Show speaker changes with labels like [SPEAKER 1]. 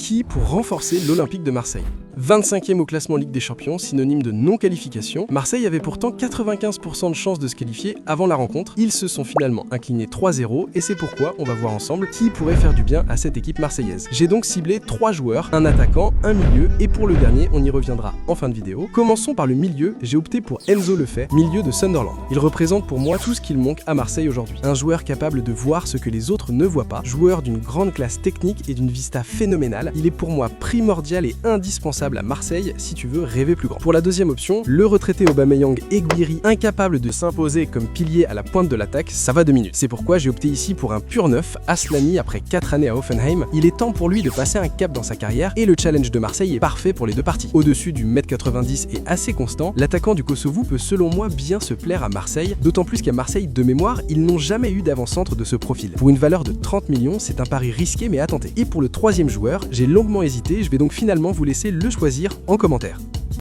[SPEAKER 1] acquis pour renforcer l'Olympique de Marseille. 25e au classement Ligue des Champions, synonyme de non-qualification, Marseille avait pourtant 95% de chances de se qualifier avant la rencontre. Ils se sont finalement inclinés 3-0 et c'est pourquoi on va voir ensemble qui pourrait faire du bien à cette équipe marseillaise. J'ai donc ciblé 3 joueurs, un attaquant, un milieu et pour le dernier, on y reviendra en fin de vidéo. Commençons par le milieu, j'ai opté pour Enzo Lefebvre, milieu de Sunderland. Il représente pour moi tout ce qu'il manque à Marseille aujourd'hui. Un joueur capable de voir ce que les autres ne voient pas, joueur d'une grande classe technique et d'une vista phénoménale. Il est pour moi primordial et indispensable à Marseille si tu veux rêver plus grand. Pour la deuxième option, le retraité Aubameyang Aguirre, incapable de s'imposer comme pilier à la pointe de l'attaque, ça va 2 minutes. C'est pourquoi j'ai opté ici pour un pur neuf, Aslani après 4 années à Hoffenheim. Il est temps pour lui de passer un cap dans sa carrière et le challenge de Marseille est parfait pour les deux parties. Au-dessus du 1m90 et assez constant, l'attaquant du Kosovo peut selon moi bien se plaire à Marseille, d'autant plus qu'à Marseille, de mémoire, ils n'ont jamais eu d'avant-centre de ce profil. Pour une valeur de 30 millions, c'est un pari risqué mais à tenter. Et pour le troisième joueur, j'ai longuement hésité, je vais donc finalement vous laisser le choisir en commentaire.